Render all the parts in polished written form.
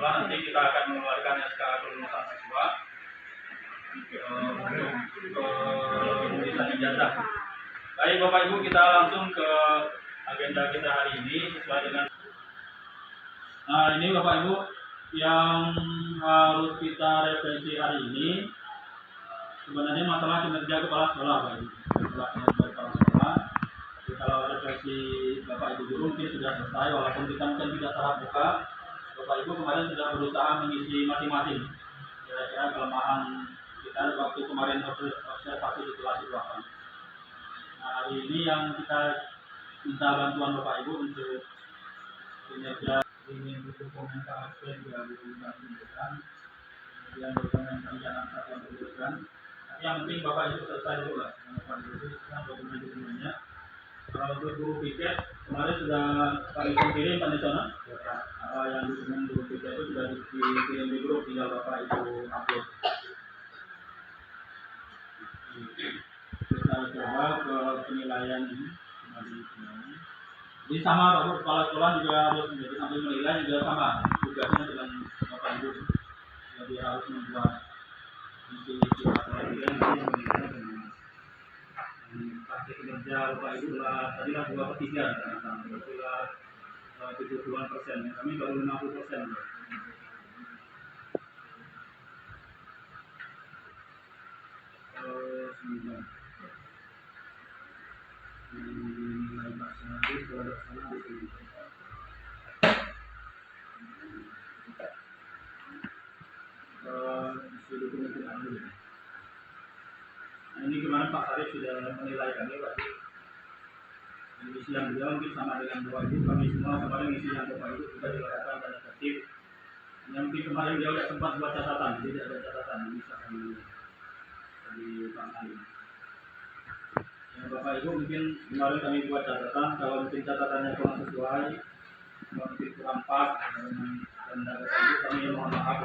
sekolah nanti kita akan mengeluarkan SK kelulusan siswa untuk penulisan ijazah. Baik Bapak Ibu, kita langsung ke agenda kita hari ini sesuai dengan. Nah ini Bapak Ibu yang harus kita referensi hari ini sebenarnya masalah kinerja kepala sekolah Bapak Ibu. Masalah kinerja kepala sekolah. Jadi, kalau referensi Bapak Ibu guru mungkin sudah selesai, walaupun kita mungkin tidak tatap muka. Bapak Ibu kemarin sudah berusaha mengisi masing-masing kira-kira kelemahan kita waktu kemarin observasi situasi di lapangan. Nah, hari ini yang kita minta bantuan Bapak Ibu untuk kinerja ini untuk komentar aspek juga bisa menunjukkan, kemudian dokumen rencana satuan pendidikan. Tapi yang penting Bapak Ibu selesai dulu lah. Bapak Ibu kan dokumen-dokumennya. Kalau untuk guru piket kemarin sudah kami kirim Pak Nisona. Yang dokumen guru piket itu sudah dikirim di grup, tinggal Bapak Ibu upload. Kita coba ke penilaian ini. Jadi sama Pak Guru, kepala sekolah juga harus menjadi sambil menilai juga sama tugasnya dengan Bapak Ibu. Jadi harus membuat isi-isi penilaian yang menilai dengan praktik kerja Bapak Ibu tadi lah 2/3 itulah 70%, kami baru 50%. Nah, ini kemarin Pak Sarif sudah menilai kami Pak. Isi yang beliau mungkin sama dengan Bapak Ibu, kami semua kemarin isi yang Bapak Ibu sudah dilakukan pada tertib. Yang mungkin kemarin dia tidak sempat buat catatan, jadi ada catatan yang bisa kami dari Pak Sarif. Yang Bapak Ibu mungkin kemarin kami buat catatan, kalau mungkin catatannya kurang sesuai, kalau mungkin kurang pas dan Bapak Ibu kami mohon maaf.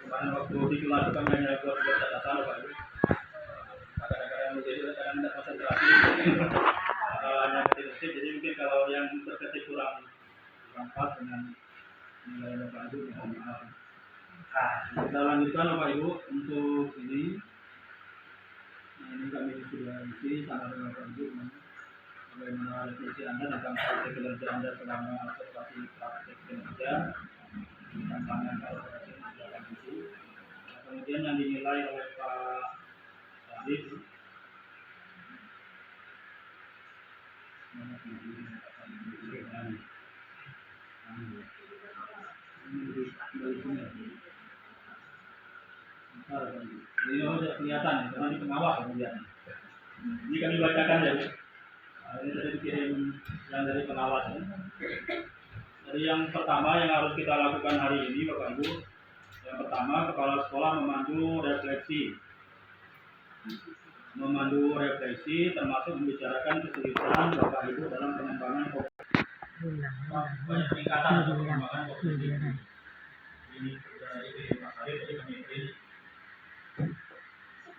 Kemarin waktu di kelas kami hanya buat catatan Bapak Ibu. Kadang-kadang menjadi kadang tidak konsentrasi, hanya ketik-ketik. Jadi mungkin kalau yang terketik kurang pas dengan nilai Bapak Ibu mohon maaf. Nah, kita lanjutkan Bapak Ibu untuk ini. Nah, ini kami sudah isi sama dengan Bapak Ibu. Bagaimana refleksi Anda tentang praktik kerja Anda selama observasi praktik kerja, tantangan kalau sudah kami isi. Nah, kemudian yang dinilai oleh Pak Sadis. Ini sudah kelihatan karena ini pengawas kemudian. Ini kami bacakan ya. Ini tadi dikirim yang dari pengawas. Jadi yang pertama yang harus kita lakukan hari ini Bapak Ibu, yang pertama kepala sekolah memandu refleksi termasuk membicarakan kesulitan Bapak Ibu dalam pengembangan banyak peningkatan dalam pengembangan kompetensi. Ini dari Pak Sarif tadi kami pilih.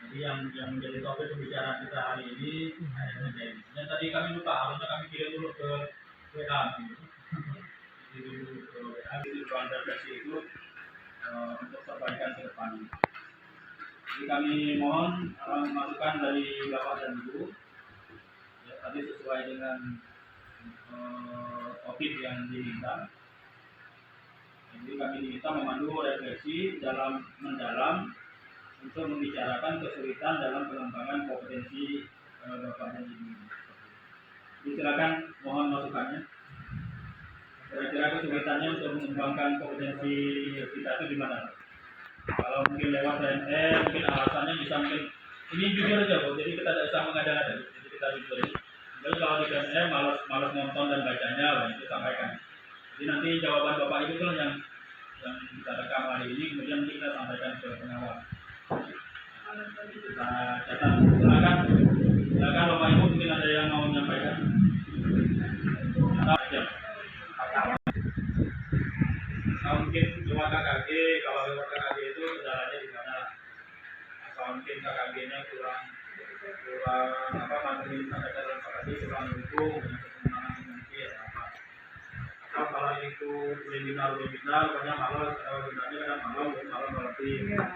Jadi yang menjadi topik pembicaraan kita hari ini yang tadi kami lupa, harusnya kami kirim dulu ke WA di ruang refleksi itu untuk perbaikan ke depan. Jadi kami mohon masukan dari Bapak dan Ibu ya, tadi sesuai dengan topik yang diminta. Jadi kami diminta memandu refleksi dalam mendalam untuk membicarakan kesulitan dalam pengembangan kompetensi Bapak dan Ibu. Silakan mohon masukannya. Kira-kira kesulitannya untuk mengembangkan kompetensi kita itu di mana? Kalau mungkin lewat TNR, mungkin alasannya bisa mungkin ini jujur aja kok. Jadi kita tidak usah mengada-ngada. Jadi kita jujur. Jadi kalau di TNR malas nonton dan bacanya, itu sampaikan. Jadi nanti jawaban Bapak Ibu itu yang kita rekam hari ini, kemudian kita sampaikan ke pengawas. Kita catat. Silakan Bapak Ibu, mungkin ada yang mau menyampaikan. Mungkin cuma KKG, kalau lewat KKG itu kendalanya di mana? Atau mungkin KKG-nya kurang materi disampaikan dalam KKG kurang mendukung dengan kemenangan mungkin apa? Atau kalau ini ikut webinar, pokoknya malas, webinarnya kadang malam berarti. Nah,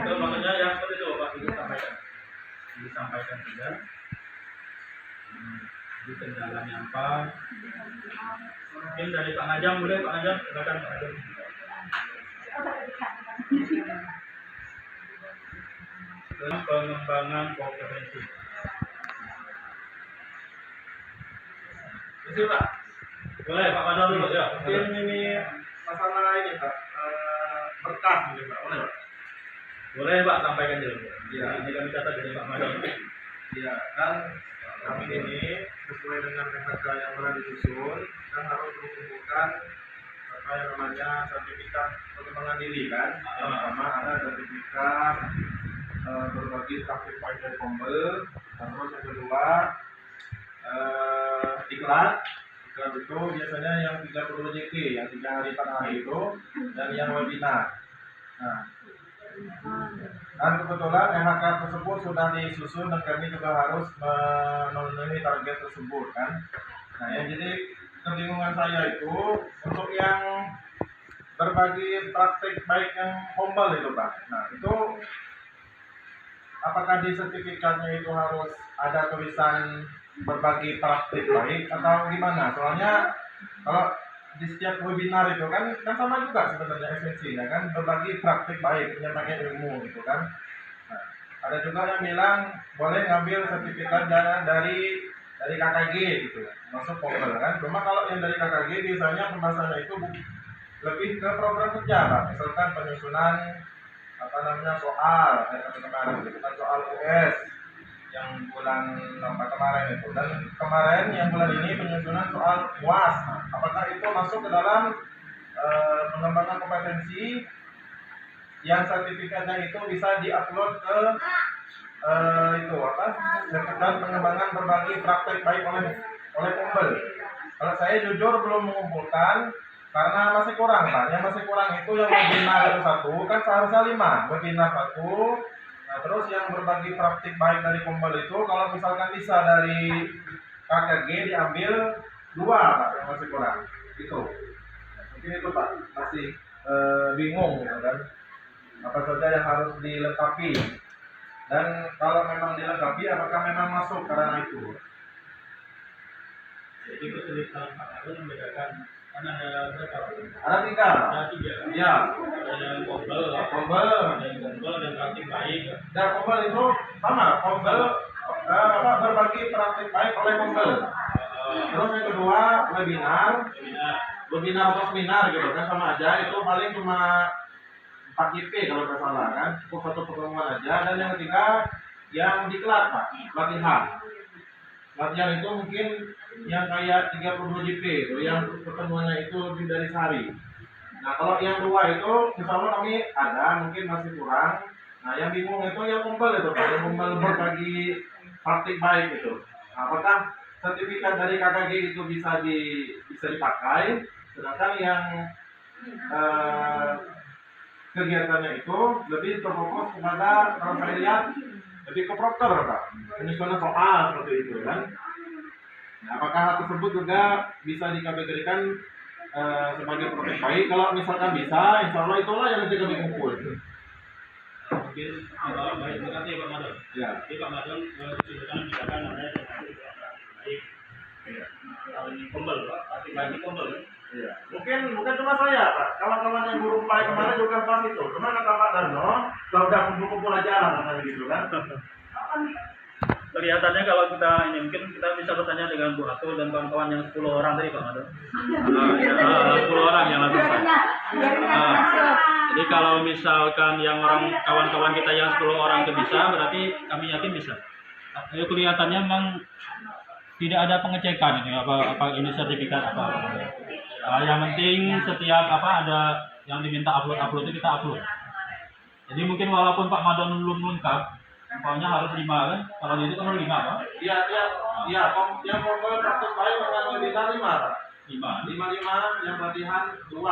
itu maksudnya yang seperti itu Pak disampaikan juga. Jadi kendalanya apa? Mungkin dari Pak Najam boleh, Pak Najam, silakan Pak Najam. Dalam pengembangan kompetensi. Itu Pak. Boleh Pak Madal dulu ya. Mungkin ini masalah ini Pak, berkas mungkin Pak, boleh Pak? Boleh Pak, sampaikan dulu. Ya. Ini kami catat dari Pak Madal. Iya, kan kami ini sesuai dengan PHK yang telah disusun kan harus mengumpulkan apa yang namanya sertifikat pengembangan diri kan. Pertama ada sertifikat berbagi praktik baik dari Kombel, dan terus yang kedua iklan itu biasanya yang 30 JP, yang 3 hari 4 hari itu, dan yang webinar. Nah, dan kebetulan PHK tersebut sudah disusun dan kami juga harus memenuhi target tersebut kan. Nah yang jadi kebingungan saya itu untuk yang berbagi praktik baik yang Kombel itu Pak. Nah itu apakah di sertifikatnya itu harus ada tulisan berbagi praktik baik atau gimana? Soalnya kalau di setiap webinar itu kan sama juga sebenarnya esensinya kan, berbagi praktik baik, menyampaikan ilmu gitu kan. Nah, ada juga yang bilang boleh ngambil sertifikat dari KKG gitu, masuk Kombel kan. Cuma kalau yang dari KKG biasanya pembahasannya itu lebih ke program kerja Pak. Misalkan penyusunan apa namanya soal kemarin gitu kan, soal US yang bulan kemarin itu, dan kemarin yang bulan ini penyusunan soal UAS. Apakah itu masuk ke dalam pengembangan kompetensi yang sertifikatnya itu bisa diupload ke itu apa sertifikat pengembangan berbagi praktek baik oleh Kombel? Kalau saya jujur belum mengumpulkan karena masih kurang Pak. Yang masih kurang itu yang webinar itu 1 kan seharusnya 5 webinar 1. Nah terus yang berbagi praktik baik dari Kombel itu kalau misalkan bisa dari KKG diambil 2 Pak, yang masih kurang itu. Mungkin itu Pak, masih bingung gitu kan, apa saja yang harus dilengkapi, dan kalau memang dilengkapi apakah memang masuk karena itu. Jadi kesulitan Pak Madal membedakan kan ada berapa? Ada 3. Ada 3. Iya. Ada yang Kombel, Kombel dan praktik baik. dan Kombel itu sama, Kombel berbagi praktik baik oleh Kombel. Terus yang kedua webinar atau seminar gitu kan, sama aja, itu paling cuma 4 JP kalau nggak salah kan, cukup 1 pertemuan aja. Dan yang ketiga yang diklat Pak, latihan itu mungkin yang kayak 32 JP itu, yang pertemuannya itu lebih dari sehari. Nah kalau yang 2 itu insya Allah kami ada, mungkin masih kurang. Nah yang bingung itu yang Kombel itu Pak, yang Kombel berbagi praktik baik itu. Nah, apakah sertifikat dari KKG itu bisa dipakai, sedangkan yang kegiatannya itu lebih terfokus kepada, kalau saya lihat lebih ke proker Pak, penyusunan soal seperti itu kan. Nah, apakah hal tersebut juga bisa dikategorikan sebagai praktik baik? Kalau misalkan bisa, insya Allah itulah yang nanti kami kumpul. Mungkin baik, terima kasih Pak Madal. Ya. Jadi Pak Madal kesulitan misalkan namanya praktik baik. Kalau ini Kombel Pak, praktik baik Kombel. Iya. Mungkin cuma saya Pak. Kawan-kawan yang guru play kemarin juga pas itu. Cuma kata Pak Darno, kalau udah kumpul-kumpul aja lah katanya gitu kan. Kelihatannya kalau kita ini mungkin kita bisa bertanya dengan Bu Atul dan kawan-kawan yang 10 orang tadi Pak Madal. 10 orang yang langsung. Jadi kalau misalkan yang kawan-kawan kita yang 10 orang itu bisa, berarti kami yakin bisa. Kelihatannya memang tidak ada pengecekan ini apa ini sertifikat apa. Yang penting setiap ada yang diminta upload itu kita upload. Jadi mungkin walaupun Pak Madon belum lengkap, umpamanya harus 5 kan? Kalau itu kan 5 Pak? Iya. Yang Kombel praktik baik dengan webinar 5 Pak. 5 yang latihan 2.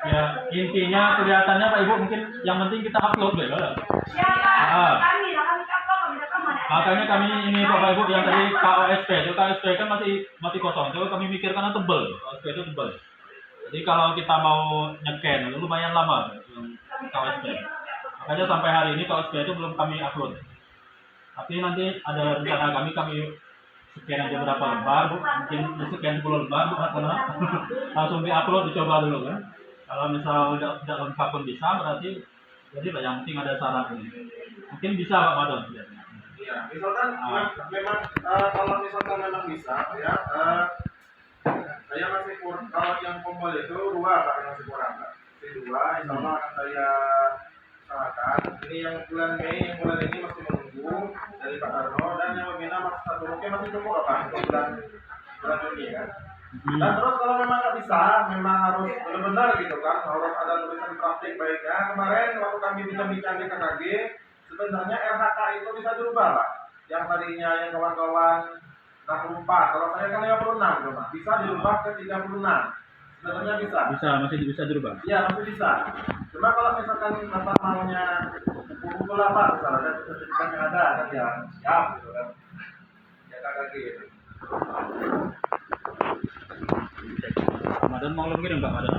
Ya intinya kelihatannya Pak Ibu mungkin yang penting kita upload deh. Ya, kami upload, kami Makanya kami ini Bapak Ibu yang tadi KOSP, itu KOSP kan masih kosong. Itu kami mikir karena tebel, KOSP itu tebel. Jadi kalau kita mau nyeken itu lumayan lama yang KOSP. Makanya sampai hari ini KOSP itu belum kami upload. Tapi nanti ada rencana kami sekian aja berapa lembar, Bu. Mungkin sekian 10 lembar, Bu, langsung di-upload, dicoba dulu kan. Kalau misal tidak lengkap pun bisa, berarti jadi yang penting ada syarat ini. Mungkin bisa Pak Madon. Iya, misalkan memang kalau misalkan memang bisa ya, saya masih kurang. Kalau yang kompol itu 2 Pak yang masih kurang Pak. Masih 2, insya Allah akan saya usahakan. Ini yang bulan Mei, yang bulan ini masih menunggu dari Pak Arno, dan yang Wamena masih 1, mungkin masih cukup Pak untuk bulan Juni kan. Dan terus kalau memang nggak bisa, memang harus benar-benar gitu kan, harus ada tulisan praktik baiknya. Kemarin waktu kami bincang-bincang di KKG, sebenarnya RHK itu bisa dirubah Pak. Yang tadinya yang kawan-kawan 64, kalau saya kan 56 cuma bisa dirubah ke 36. Sebenarnya bisa. Masih bisa dirubah. Iya, masih bisa. Cuma kalau misalkan Bapak maunya kumpul apa, misalnya sertifikat yang ada kan ya siap gitu kan. Ya KKG itu. Pak Madon mau lo ngirim Pak Madon?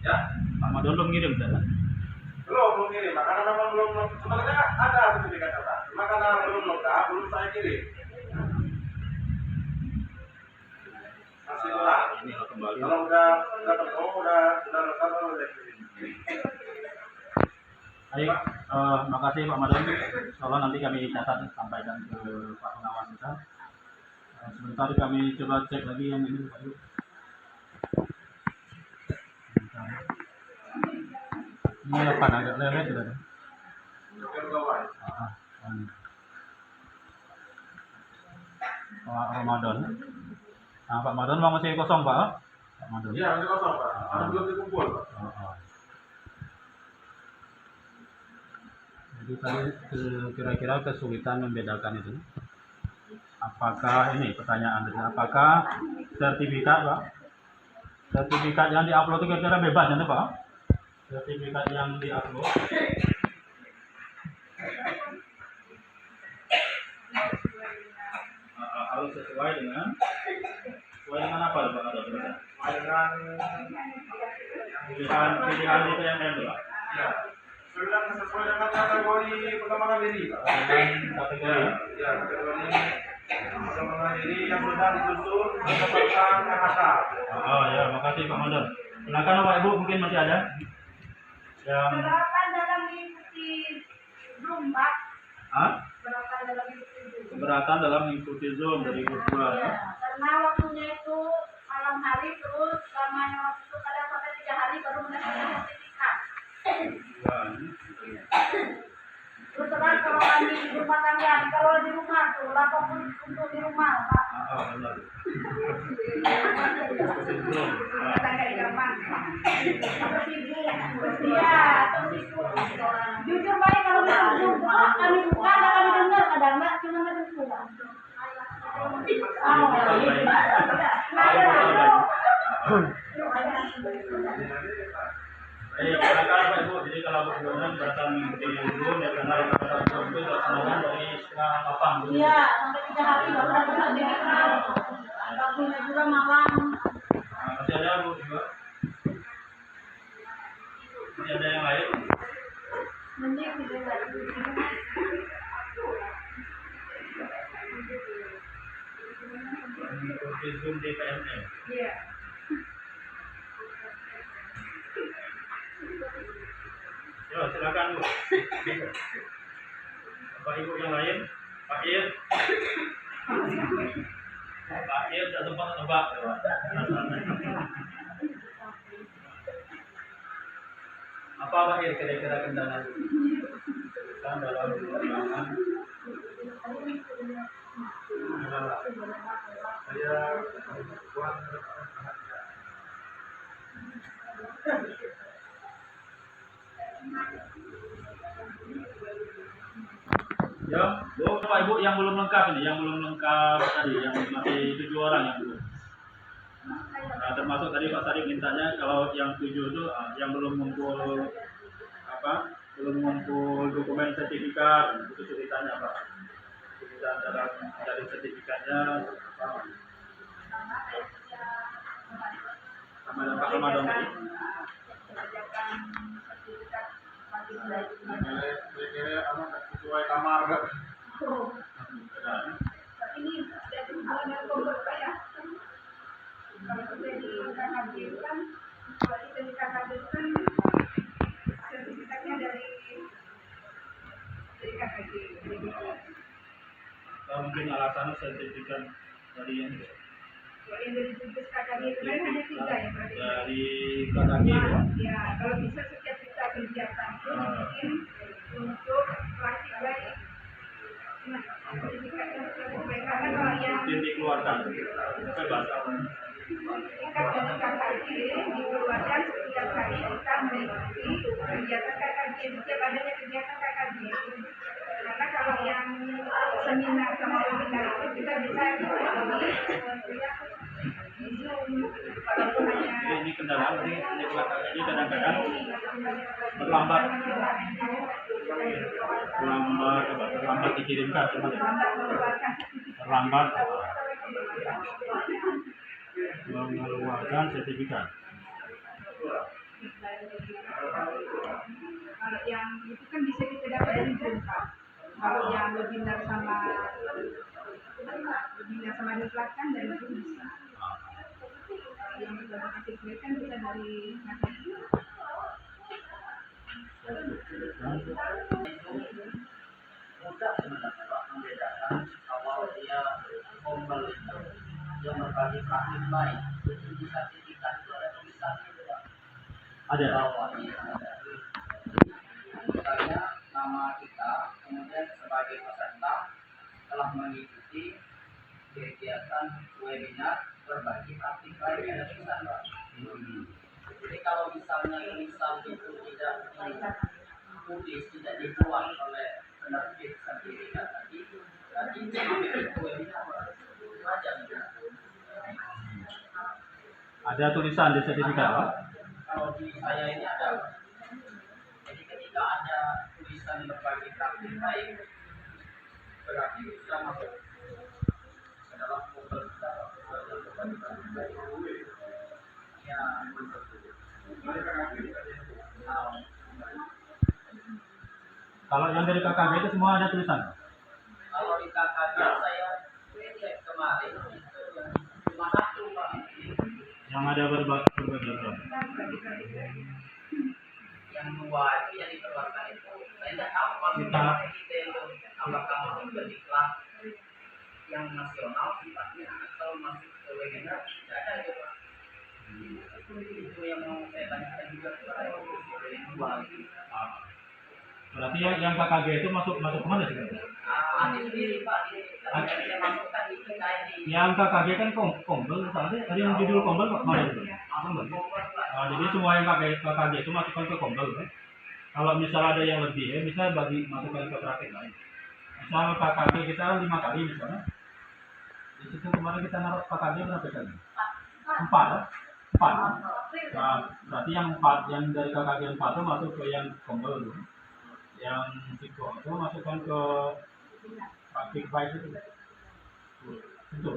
Ya, Pak Madon lo ngirim kan? belum kirim, karena memang belum sebenarnya ada sertifikat Pak. Cuma karena belum lengkap, belum saya kirim. Masih lah. Ini kembali. Kalau udah penuh, udah lengkap, baru saya kirim. Baik, makasih Pak Madon. Insyaallah nanti kami catat sampaikan ke Pak Pengawas kita. Sebentar kami coba cek lagi yang ini Pak Ibu. Ini apa agak lelet gitu. Pak Ramadan. Nah, Pak Madon masih kosong Pak? Pak Madon. Iya, masih kosong Pak. Belum dikumpul Pak. Jadi tadi kira-kira kesulitan membedakan itu. Apakah ini pertanyaan tadi? Apakah sertifikat Pak? Sertifikat yang diupload itu kira-kira bebas ya Pak? Sertifikat yang diupload harus sesuai dengan apa Pak? Sesuai dengan pilihan itu yang Pak? ya. Sesuai dengan kategori pengembangan diri Pak. Dengan kategori Ya, kategori pengembangan diri yang sudah disusun berdasarkan RHK. Oh ya, makasih Pak Madon. Silakan Pak Ibu, mungkin masih ada yang Keberatan dalam mengikuti Zoom, Pak. Hah? Keberatan dalam mengikuti Zoom. Keberatan dalam mengikuti Zoom dari Google ya. Karena waktunya itu malam hari, terus lamanya waktu itu kadang sampai 3 hari baru mendapatkan sertifikat. Terus terang kalau kami di rumah tangga, kalau di rumah tuh, lapor untuk di rumah, Pak. Benar. Tangga di kamar. Iya, terus itu. Jujur baik kalau kita Zoom, kami buka, dan kami dengar kadang nggak, cuma ada suara. Silakan Pak Ibu. Jadi kalau kebetulan beratan mengikuti Zoom ya karena rekan-rekan Zoom itu dilaksanakan dari setengah 8. Iya, sampai 3 hari baru dapat sertifikat. Waktunya juga malam. Masih ada Bu juga? Masih ada yang lain? Mending video lagi. Mengikuti Zoom di PNM. Iya. Ya, silakan Bu. Bapak Ibu yang lain, Pak Ir. Pak Ir tidak sempat nebak. Apa Pak Ir kira-kira kendala kan dalam perkembangan? Saya kurang Ya, Bu, Bapak Ibu yang belum lengkap ini, yang belum lengkap tadi, yang masih 7 orang yang belum. Nah, termasuk tadi Pak Sadiq mintanya kalau yang 7 itu yang belum ngumpul belum ngumpul dokumen sertifikat, itu ceritanya Pak. cara dari sertifikatnya sama ada Pak Ramadan tadi. Kira-kira apa sesuai kamar kan? Ini dari hubungan kompor Pak ya. Kalau sudah di KKB itu kan, kalau kita di KKB itu kan sertifikatnya dari KKB. Atau mungkin alasan sertifikat dari yang Kalau yang dari tugas KKB itu kan hanya 3 ya berarti. dari KKG ya. Ya, kalau bisa setiap kita kegiatan itu dibikin untuk plastik baik. Nah, sertifikatnya plastik baik karena kalau yang Mungkin dikeluarkan saya bahasa sertifikat dari KKJ dikeluarkan setiap kali kita mengikuti kegiatan KKJ, setiap adanya kegiatan KKJ. Karena kalau yang seminar sama webinar itu kita bisa di Zoom, walaupun hanya ini kendaraan ini KKG kadang-kadang terlambat dikirimkan terlambat mengeluarkan sertifikat. kalau yang itu kan bisa kita dapat dari Zoom Pak. Kalau yang webinar sama diklat kan dari Zoom bisa. Yang kita aktifkan kan bisa dari mudah sebenarnya Pak membedakan awal dia formal itu yang berbagi praktik baik. Jadi di sertifikat itu ada tulisannya itu Pak. Ada. Bawahnya ada. Misalnya nama kita, kemudian sebagai peserta telah mengikuti kegiatan webinar berbagi praktik baik ada tulisan Pak. Jadi kalau misalnya tulisan itu tidak ditulis, tidak dibuat oleh penerbit sertifikat tadi, berarti itu webinar itu aja. Ada tulisan di sertifikat Pak? Kalau di saya ini ada. Jadi ketika ada tulisan berbagi praktik baik, berarti sudah masuk ke dalam portal kita berbagi praktik baik. Ya, Kalau yang dari KKG itu semua ada tulisan. kalau di KKG saya cek kemarin itu yang cuma 1 Pak. Yang ada berbagai Yang 2 itu yang dikeluarkan itu saya tidak tahu masuk kita itu apakah masuk ke diklat yang nasional sifatnya atau masuk ke webinar tidak ada itu Pak. Itu yang mau saya tanyakan juga kepada yang 2 itu. Berarti yang KKG itu masuk kemana sih? Ada sendiri Pak, saya masukkan di kita ini. Yang KKG kan kombel, ada yang judul kombel kok mana itu? Kombel. Jadi semua yang KKG itu masukkan ke kombel kan? Kalau misal ada yang lebih ya bisa bagi masukkan ke praktik lain. Misal KKG kita 5 kali misalnya. Di situ kemarin kita naruh KKG berapa kali? 4. Nah, berarti yang 4 yang dari KKG 4 itu masuk ke yang kombel dulu. Yang psiko itu masukkan ke praktik baik itu. Untuk